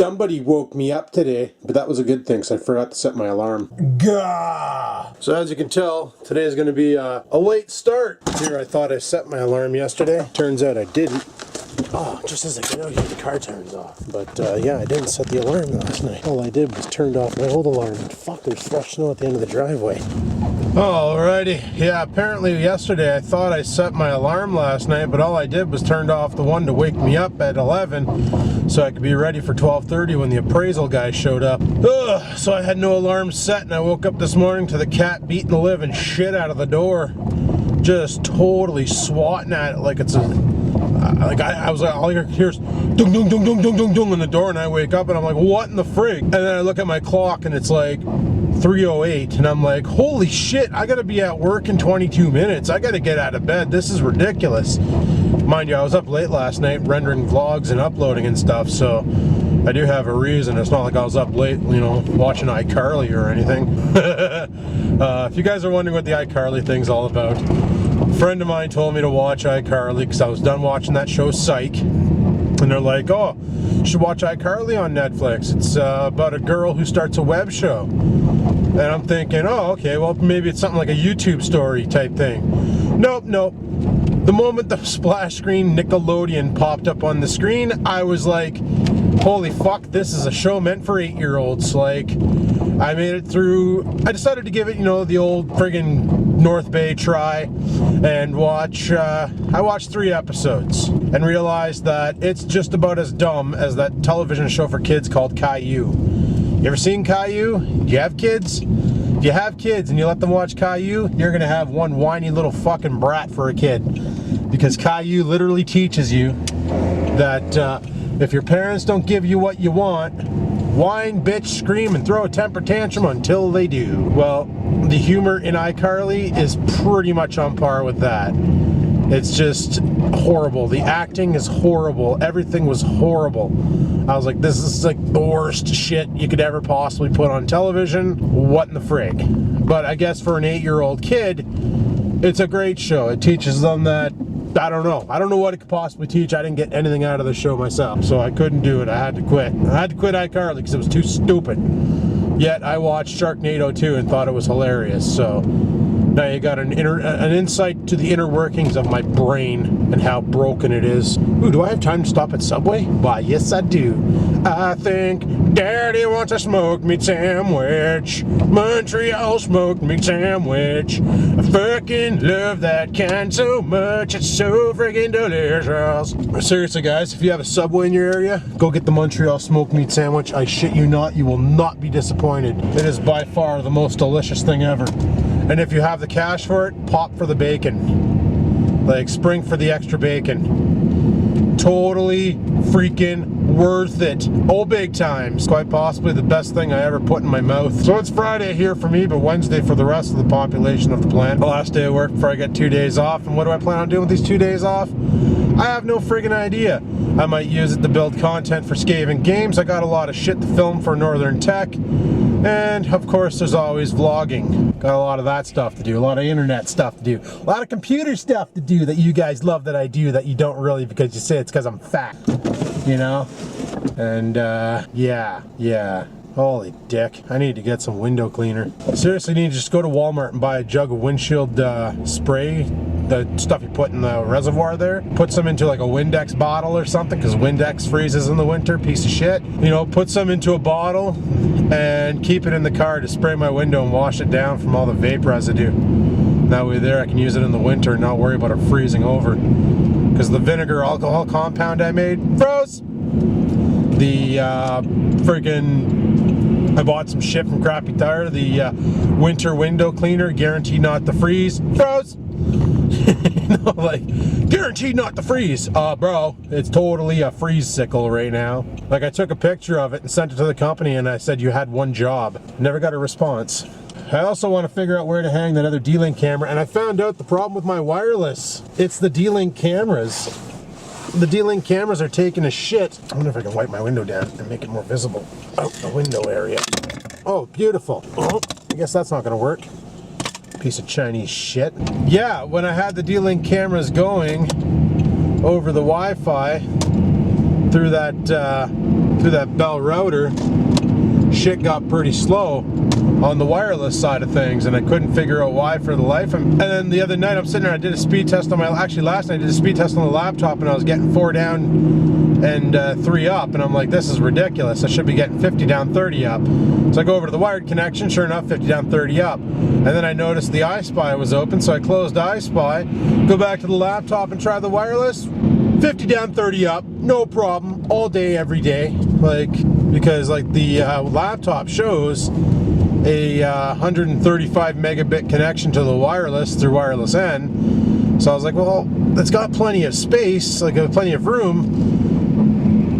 Somebody woke me up today, but that was a good thing because I forgot to set my alarm. Gah! So as you can tell, today is going to be a late start. Here I thought I set my alarm yesterday. Turns out I didn't. Oh, just as I get out here, the car turns off. But yeah, I didn't set the alarm last night. All I did was turned off my old alarm. And fuck, there's fresh snow at the end of the driveway. Alrighty. Yeah, apparently yesterday I thought I set my alarm last night, but all I did was turned off the one to wake me up at 11 so I could be ready for 12:30 when the appraisal guy showed up. Ugh, so I had no alarm set, and I woke up this morning to the cat beating the living shit out of the door. Just totally swatting at it like it's a... I was like, all I hear is dung dung dung dung dung dung dung on the door, and I wake up and I'm like, what in the frig? And then I look at my clock and it's like 3:08, and I'm like, holy shit, I gotta be at work in 22 minutes. I gotta get out of bed. This is ridiculous. Mind you, I was up late last night rendering vlogs and uploading and stuff, so I do have a reason. It's not like I was up late, you know, watching iCarly or anything. If you guys are wondering what the iCarly thing's all about, a friend of mine told me to watch iCarly because I was done watching that show Psych, and they're like, oh, you should watch iCarly on Netflix. It's about a girl who starts a web show. And I'm thinking, oh, okay, well, maybe it's something like a YouTube story type thing. Nope, nope. The moment the splash screen Nickelodeon popped up on the screen, I was like, holy fuck, this is a show meant for 8-year-olds. Like, I made it through. I decided to give it, you know, the old friggin' North Bay try and watch. I watched 3 episodes and realized that it's just about as dumb as that television show for kids called Caillou. You ever seen Caillou? Do you have kids? If you have kids and you let them watch Caillou, you're gonna have one whiny little fucking brat for a kid. Because Caillou literally teaches you that if your parents don't give you what you want, whine, bitch, scream, and throw a temper tantrum until they do. Well, the humor in iCarly is pretty much on par with that. It's just horrible. The acting is horrible. Everything was horrible. I was like, this is like the worst shit you could ever possibly put on television. What in the frig? But I guess for an 8-year-old kid, it's a great show. It teaches them that, I don't know what it could possibly teach. I didn't get anything out of the show myself, so I couldn't do it. I had to quit. I had to quit iCarly because it was too stupid. Yet I watched Sharknado 2 and thought it was hilarious, so now you got an insight to the inner workings of my brain and how broken it is. Ooh, do I have time to stop at Subway? Why, yes I do. I think Daddy wants a smoked meat sandwich. Montreal smoked meat sandwich. I fucking love that kind so much. It's so friggin' delicious. Seriously guys, if you have a Subway in your area, go get the Montreal smoked meat sandwich. I shit you not, you will not be disappointed. It is by far the most delicious thing ever. And if you have the cash for it, pop for the bacon. Like, spring for the extra bacon. Totally freaking worth it. Oh, big times. Quite possibly the best thing I ever put in my mouth. So it's Friday here for me, but Wednesday for the rest of the population of the planet. The last day of work before I get 2 days off. And what do I plan on doing with these 2 days off? I have no friggin' idea. I might use it to build content for Skaven Games. I got a lot of shit to film for Northern Tech. And of course there's always vlogging. Got a lot of that stuff to do, a lot of internet stuff to do, a lot of computer stuff to do that you guys love that I do that you don't really because you say it's because I'm fat, you know? And yeah. Holy dick. I need to get some window cleaner. I seriously need to just go to Walmart and buy a jug of windshield spray. The stuff you put in the reservoir there. Put some into like a Windex bottle or something, because Windex freezes in the winter, piece of shit. You know, put some into a bottle and keep it in the car to spray my window and wash it down from all the vape residue. That way there I can use it in the winter and not worry about it freezing over. Because the vinegar alcohol compound I made froze. The freaking, I bought some shit from Crappy Tire, the winter window cleaner, guaranteed not to freeze, froze. You know, like, guaranteed not to freeze. Bro, it's totally a freeze sickle right now. Like, I took a picture of it and sent it to the company and I said you had one job. Never got a response. I also want to figure out where to hang that other D-Link camera, and I found out the problem with my wireless. It's the D-Link cameras. The D-Link cameras are taking a shit. I wonder if I can wipe my window down and make it more visible. Oh, the window area. Oh, beautiful. Oh, I guess that's not gonna work. Piece of Chinese shit. Yeah, when I had the D-Link cameras going over the Wi-Fi through that through that Bell router, shit got pretty slow on the wireless side of things, and I couldn't figure out why for the life. And then the other night I'm sitting there, I did a speed test on my, actually last night I did a speed test on the laptop, and I was getting 4 down and 3 up, and I'm like, this is ridiculous. I should be getting 50 down, 30 up. So I go over to the wired connection, sure enough, 50 down, 30 up. And then I noticed the iSpy was open, so I closed iSpy, go back to the laptop and try the wireless, 50 down, 30 up, no problem, all day, every day. Like, because like the laptop shows a 135 megabit connection to the wireless through wireless N. So I was like, well, it's got plenty of space, like plenty of room.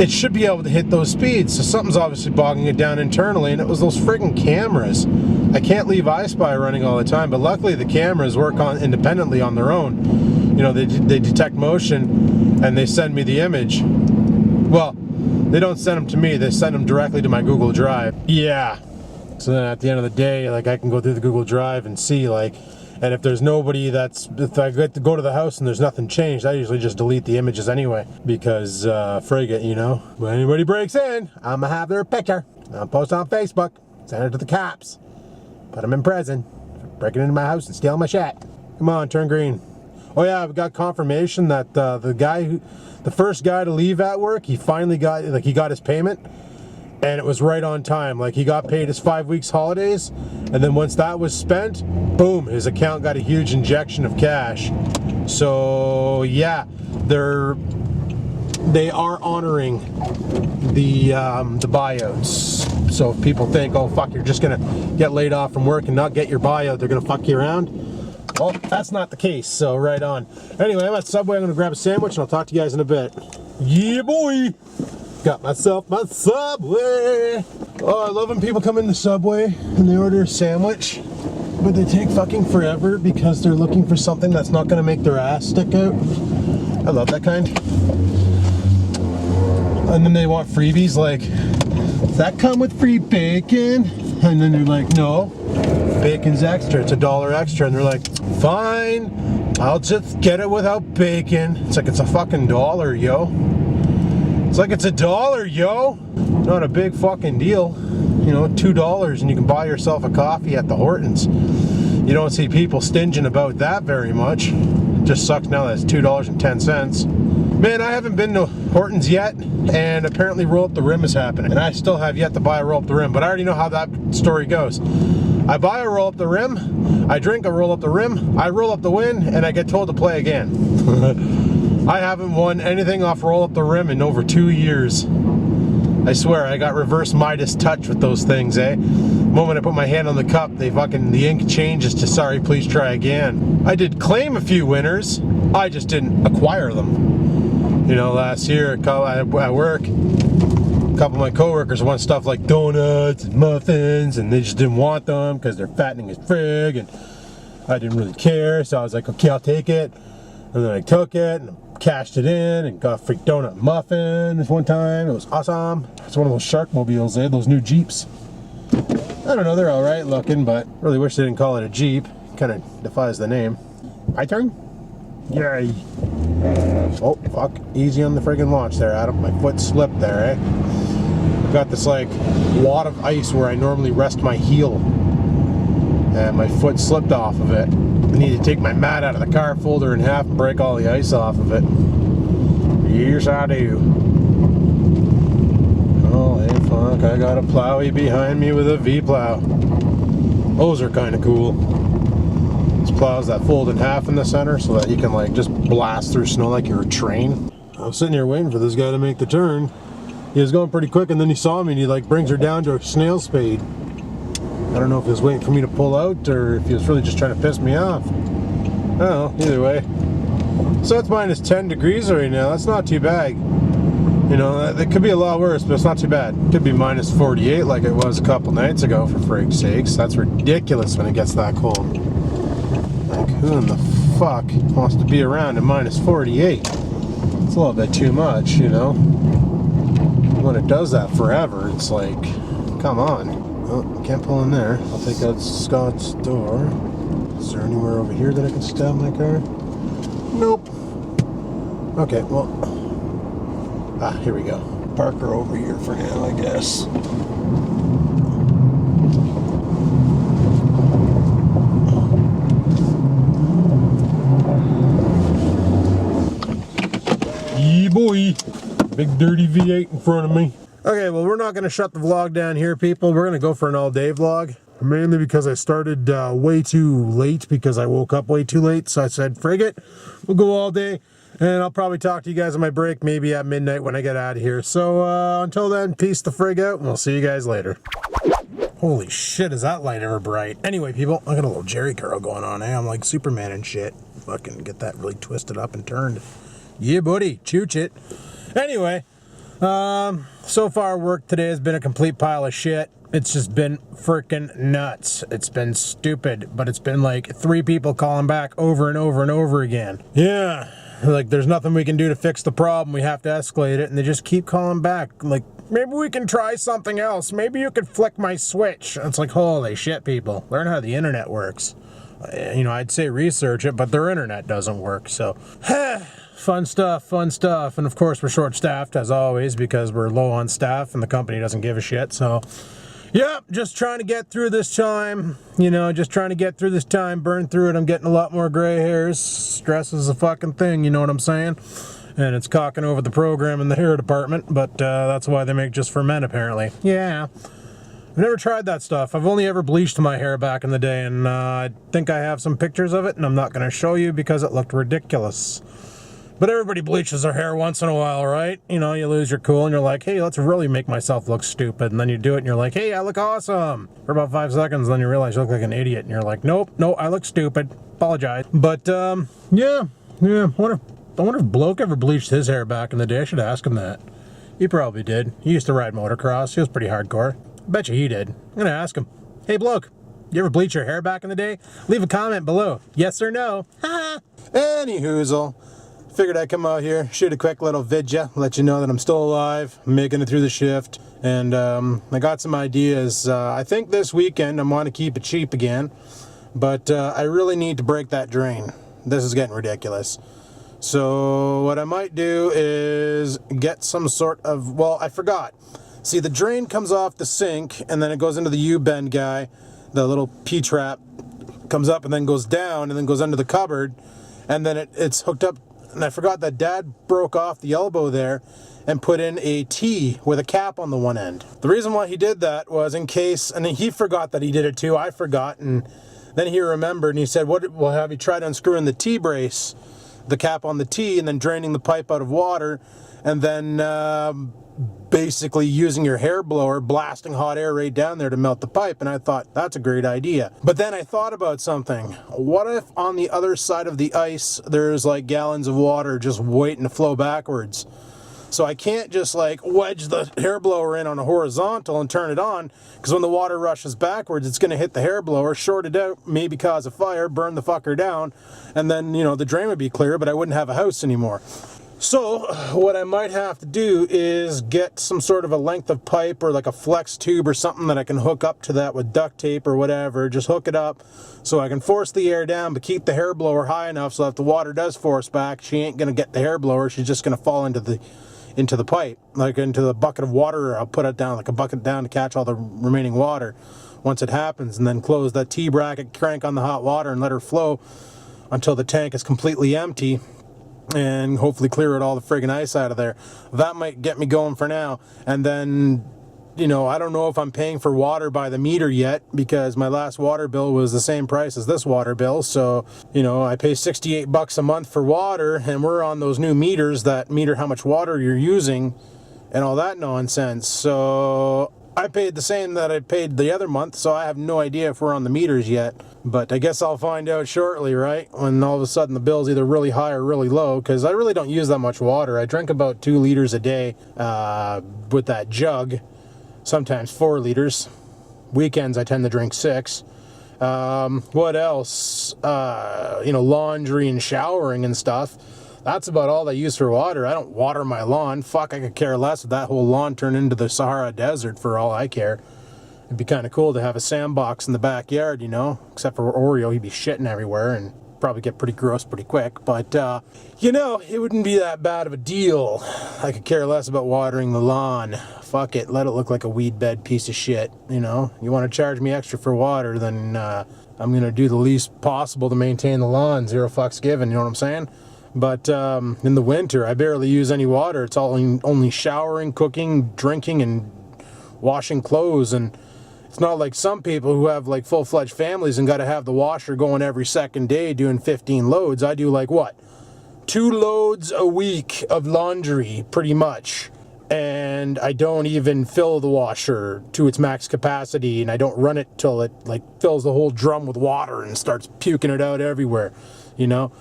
It should be able to hit those speeds. So something's obviously bogging it down internally, and it was those friggin' cameras. I can't leave iSpy running all the time, but luckily the cameras work on independently on their own. You know, they detect motion and they send me the image. Well, they don't send them to me, they send them directly to my Google Drive. Yeah. So then at the end of the day, like, I can go through the Google Drive and see, like, and if there's nobody if I get to go to the house and there's nothing changed, I usually just delete the images anyway, because frig it, you know. When anybody breaks in, I'm gonna have their picture. I'll post on Facebook, send it to the cops, put them in prison for breaking into my house and stealing my shit. Come on, turn green. Oh yeah, we got confirmation that the first guy to leave at work, he finally got, like, he got his payment. And it was right on time. Like, he got paid his 5 weeks holidays, and then once that was spent, boom, his account got a huge injection of cash. So yeah, they are honoring the buyouts. So if people think, oh fuck, you're just gonna get laid off from work and not get your buyout, they're gonna fuck you around. Well, that's not the case, so right on. Anyway, I'm at Subway, I'm gonna grab a sandwich and I'll talk to you guys in a bit. Yeah, boy! Got myself my Subway. Oh, I love when people come into Subway and they order a sandwich, but they take fucking forever because they're looking for something that's not gonna make their ass stick out. I love that kind. And then they want freebies like, does that come with free bacon? And then they're like, no, bacon's extra, it's $1 extra. And they're like, fine, I'll just get it without bacon. It's like, it's a fucking $1, yo. It's like, it's $1, yo. Not a big fucking deal. You know, $2 and you can buy yourself a coffee at the Hortons. You don't see people stinging about that very much. It just sucks now that it's $2.10. Man, I haven't been to Hortons yet, and apparently Roll Up the Rim is happening. And I still have yet to buy a Roll Up the Rim, but I already know how that story goes. I buy a Roll Up the Rim, I drink a Roll Up the Rim, I roll up the win, and I get told to play again. I haven't won anything off Roll Up the Rim in over 2 years. I swear, I got reverse Midas touch with those things, eh? The moment I put my hand on the cup, the ink changes to sorry, please try again. I did claim a few winners, I just didn't acquire them. You know, last year at work, a couple of my coworkers want stuff like donuts and muffins, and they just didn't want them because they're fattening as frig, and I didn't really care, so I was like, okay, I'll take it. And then I took it and cashed it in and got a freak donut muffin this one time. It was awesome. It's one of those Sharkmobiles, those new Jeeps. I don't know, they're alright looking, but really wish they didn't call it a Jeep. Kind of defies the name. My turn? Yay. Oh, fuck. Easy on the friggin' launch there, Adam. My foot slipped there, eh? I've got this, like, wad of ice where I normally rest my heel. And my foot slipped off of it. I need to take my mat out of the car, fold her in half, and break all the ice off of it. Yes, I do. Oh, hey, fuck, I got a plowy behind me with a V-plow. Those are kind of cool. These plows that fold in half in the center so that you can, like, just blast through snow like you're a train. I was sitting here waiting for this guy to make the turn. He was going pretty quick, and then he saw me, and he, like, brings her down to a snail speed. I don't know if he was waiting for me to pull out or if he was really just trying to piss me off. I don't know, either way. So it's minus 10 degrees right now, that's not too bad. You know, it could be a lot worse, but it's not too bad. It could be minus 48 like it was a couple nights ago, for frig's sakes. That's ridiculous when it gets that cold. Like, who in the fuck wants to be around at minus 48? It's a little bit too much, you know? When it does that forever, it's like, come on. Oh, can't pull in there. I'll take out Scott's door. Is there anywhere over here that I can stab my car? Nope. Okay, well. Ah, here we go. park her over here for now, I guess. Yeah, boy. Big dirty V8 in front of me. Okay, well, we're not going to shut the vlog down here, people. We're going to go for an all-day vlog. Mainly because I started way too late because I woke up way too late. So I said, frig it, we'll go all day. And I'll probably talk to you guys on my break, maybe at midnight when I get out of here. So until then, peace the frig out, and we'll see you guys later. Holy shit, is that light ever bright. Anyway, people, I got a little Jerry curl going on, eh? I'm like Superman and shit. Fucking get that really twisted up and turned. Yeah, buddy, chooch it. Anyway, so far work today has been a complete pile of shit. It's just been freaking nuts. It's been stupid, but it's been like 3 people calling back over and over and over again. Yeah, like there's nothing we can do to fix the problem. We have to escalate it, and they just keep calling back. Like, maybe we can try something else. Maybe you could flick my switch. It's like, holy shit, people. Learn how the internet works. You know, I'd say research it, but their internet doesn't work, so... Fun stuff, fun stuff. And of course, we're short-staffed, as always, because we're low on staff, and the company doesn't give a shit, so... Yep, just trying to get through this time, you know, just trying to get through this time, burn through it. I'm getting a lot more gray hairs. Stress is a fucking thing, you know what I'm saying? And it's cocking over the program in the hair department, but that's why they make just for men, apparently. Yeah. I've never tried that stuff. I've only ever bleached my hair back in the day, and I think I have some pictures of it, and I'm not going to show you because it looked ridiculous. But everybody bleaches their hair once in a while, right? You know, you lose your cool and you're like, hey, let's really make myself look stupid. And then you do it and you're like, hey, I look awesome. For about 5 seconds, then you realize you look like an idiot. And you're like, nope, no, I look stupid. Apologize. But, yeah. I wonder if Bloke ever bleached his hair back in the day. I should ask him that. He probably did. He used to ride motocross. He was pretty hardcore. I bet you he did. I'm going to ask him. Hey, Bloke, you ever bleach your hair back in the day? Leave a comment below. Yes or no. Ha! Any hoozle. Figured I'd come out here, shoot a quick little vidya, let you know that I'm still alive, making it through the shift, and I got some ideas. I think this weekend I want to keep it cheap again, but I really need to break that drain. This is getting ridiculous. So what I might do is get some sort of, well, I forgot. See, the drain comes off the sink, and then it goes into the U-bend guy, the little P-trap comes up and then goes down and then goes under the cupboard, and then it's hooked up. And I forgot that Dad broke off the elbow there and put in a T with a cap on the one end. The reason why he did that was in case, and he forgot that he did it too, I forgot, and then he remembered and he said, well, have you tried unscrewing the T-brace, the cap on the T, and then draining the pipe out of water, and then basically using your hair blower, blasting hot air right down there to melt the pipe. And I thought, that's a great idea. But then I thought about something. What if on the other side of the ice, there's like gallons of water just waiting to flow backwards? So I can't just like wedge the hair blower in on a horizontal and turn it on, because when the water rushes backwards, it's going to hit the hair blower, short it out, maybe cause a fire, burn the fucker down, and then, you know, the drain would be clear, but I wouldn't have a house anymore. So what I might have to do is get some sort of a length of pipe or like a flex tube or something that I can hook up to that with duct tape or whatever. Just hook it up so I can force the air down but keep the hair blower high enough so that if the water does force back, she ain't going to get the hair blower. She's just going to fall into the pipe, like into the bucket of water. Or I'll put it down, like a bucket down, to catch all the remaining water once it happens, and then close that T-bracket, crank on the hot water and let her flow until the tank is completely empty, and hopefully clear it all the friggin' ice out of there. That might get me going for now. And then, you know, I don't know if I'm paying for water by the meter yet, because my last water bill was the same price as this water bill. So, you know, I pay $68 a month for water, and we're on those new meters that meter how much water you're using and all that nonsense. So I paid the same that I paid the other month, so I have no idea if we're on the meters yet. But I guess I'll find out shortly, right? When all of a sudden the bill's either really high or really low, because I really don't use that much water. I drink about 2 liters a day with that jug, sometimes 4 liters. Weekends I tend to drink 6. What else? You know, laundry and showering and stuff. That's about all I use for water. I don't water my lawn. Fuck, I could care less if that whole lawn turned into the Sahara Desert for all I care. It'd be kind of cool to have a sandbox in the backyard, you know? Except for Oreo, he'd be shitting everywhere, and probably get pretty gross pretty quick, but you know, it wouldn't be that bad of a deal. I could care less about watering the lawn. Fuck it, let it look like a weed bed piece of shit, you know? You want to charge me extra for water, then I'm gonna do the least possible to maintain the lawn. 0 fucks given, you know what I'm saying? But in the winter, I barely use any water. It's all only showering, cooking, drinking, and washing clothes. And it's not like some people who have like full-fledged families and got to have the washer going every second day doing 15 loads. I do like what? 2 loads a week of laundry, pretty much. And I don't even fill the washer to its max capacity, and I don't run it till it like fills the whole drum with water and starts puking it out everywhere, you know?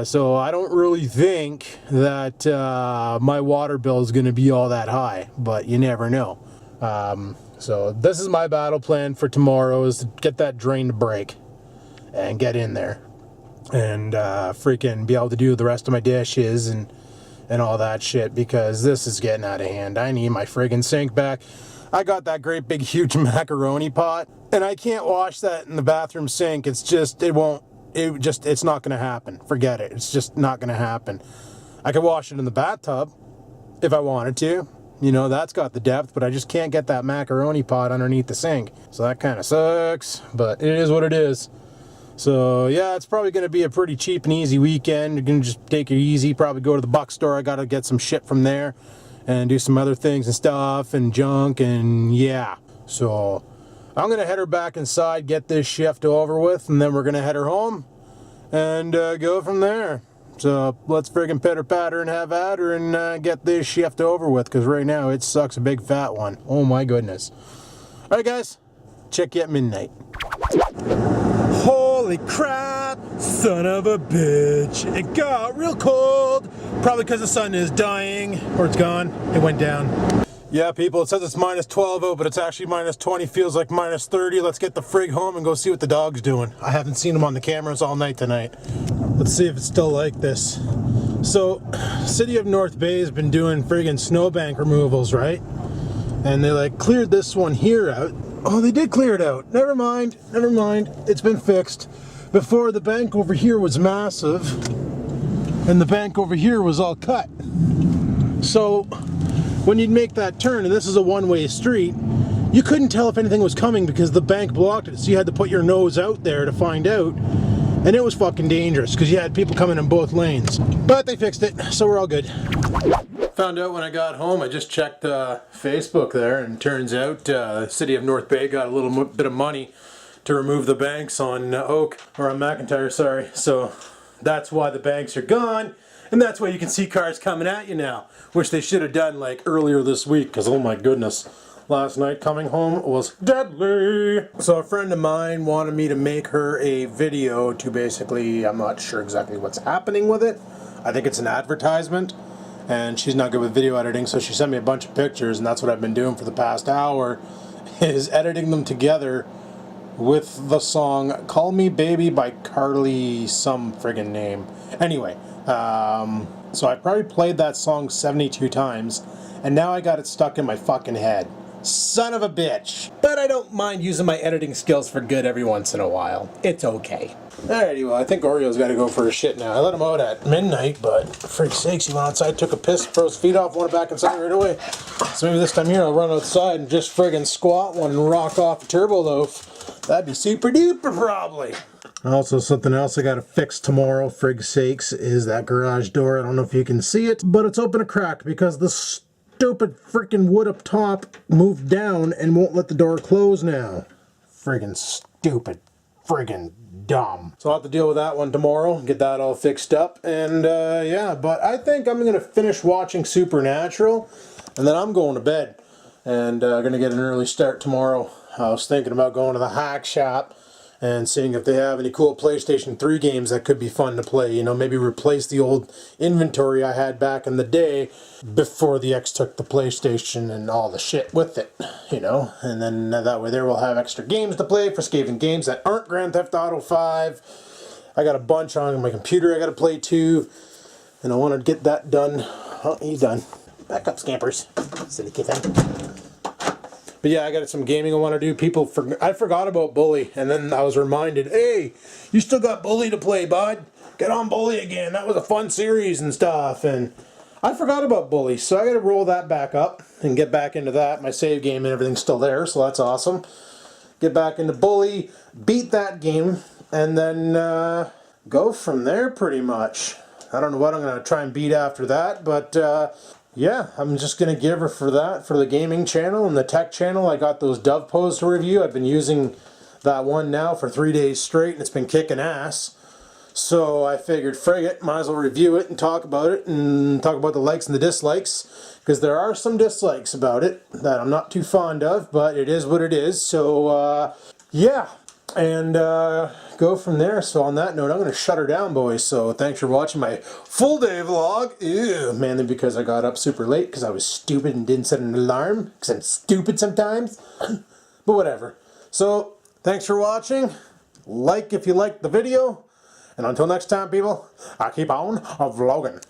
So I don't really think that my water bill is going to be all that high, but you never know. So this is my battle plan for tomorrow, is to get that drain to break and get in there and freaking be able to do the rest of my dishes and all that shit, because this is getting out of hand. I need my friggin' sink back. I got that great big huge macaroni pot, and I can't wash that in the bathroom sink. It's just, it's not gonna happen. Forget it. It's just not gonna happen. I could wash it in the bathtub if I wanted to. You know, that's got the depth, but I just can't get that macaroni pot underneath the sink. So that kind of sucks, but it is what it is. So yeah, it's probably going to be a pretty cheap and easy weekend. You're going to just take it easy, probably go to the buck store. I got to get some shit from there and do some other things and stuff and junk, and yeah. So I'm going to head her back inside, get this shift over with, and then we're going to head her home and go from there. So let's friggin' pitter patter and have at her and get this shift over with, because right now it sucks a big fat one. Oh my goodness. Alright guys, check you at midnight. Holy crap, son of a bitch. It got real cold. Probably because the sun is dying, or it's gone. It went down. Yeah, people, it says it's minus 12 out, but it's actually minus 20. Feels like minus 30. Let's get the frig home and go see what the dog's doing. I haven't seen him on the cameras all night tonight. Let's see if it's still like this. So, City of North Bay has been doing friggin' snowbank removals, right? And they like cleared this one here out. Oh, they did clear it out. Never mind, never mind. It's been fixed. Before, the bank over here was massive, and the bank over here was all cut. So, when you'd make that turn, and this is a one-way street, you couldn't tell if anything was coming because the bank blocked it. So you had to put your nose out there to find out. And it was fucking dangerous because you had people coming in both lanes. But they fixed it, so we're all good. Found out when I got home, I just checked Facebook there, and turns out City of North Bay got a little bit of money to remove the banks on Oak, or on McIntyre, sorry. So that's why the banks are gone, and that's why you can see cars coming at you now, which they should have done like earlier this week, because oh my goodness, last night coming home was deadly. So a friend of mine wanted me to make her a video to basically, I'm not sure exactly what's happening with it. I think it's an advertisement, and she's not good with video editing, so she sent me a bunch of pictures, and that's what I've been doing for the past hour, is editing them together with the song Call Me Baby by Carly some friggin' name. Anyway, so I probably played that song 72 times, and now I got it stuck in my fucking head. Son of a bitch. But I don't mind using my editing skills for good every once in a while. It's okay. Alrighty, well, I think Oreo's got to go for a shit now. I let him out at midnight, but for freak's sakes, he went outside, took a piss, froze his feet off, went back inside right away. So maybe this time here I'll run outside and just friggin' squat one and rock off a turbo loaf. That'd be super duper probably. Also, something else I gotta fix tomorrow, frig's sakes, is that garage door. I don't know if you can see it, but it's open a crack because the stupid freaking wood up top moved down and won't let the door close now. Friggin' stupid. Friggin' dumb. So I'll have to deal with that one tomorrow, get that all fixed up, and yeah, but I think I'm gonna finish watching Supernatural, and then I'm going to bed, and gonna get an early start tomorrow. I was thinking about going to the hack shop and seeing if they have any cool PlayStation 3 games that could be fun to play. You know, maybe replace the old inventory I had back in the day before the X took the PlayStation and all the shit with it, you know. And then that way there we'll have extra games to play, for Skaven games that aren't Grand Theft Auto 5. I got a bunch on my computer I got to play too, and I want to get that done. Oh, he's done. Back up, Scampers. Silly kitten. But yeah, I got some gaming I want to do. I forgot about Bully, and then I was reminded, hey, you still got Bully to play, bud. Get on Bully again. That was a fun series and stuff. And I forgot about Bully, so I got to roll that back up and get back into that. My save game and everything's still there, so that's awesome. Get back into Bully, beat that game, and then go from there pretty much. I don't know what I'm going to try and beat after that, but yeah, I'm just going to give her for that, for the gaming channel and the tech channel. I got those Dove Pose to review. I've been using that one now for 3 days straight, and it's been kicking ass. So I figured, frig it, might as well review it and talk about it, and talk about the likes and the dislikes, because there are some dislikes about it that I'm not too fond of, but it is what it is. So yeah, and go from there. So on that note, I'm going to shut her down, boys. So thanks for watching my full day vlog. Ew, mainly because I got up super late because I was stupid and didn't set an alarm, because I'm stupid sometimes. But whatever. So thanks for watching. Like if you liked the video. And until next time, people, I keep on vlogging.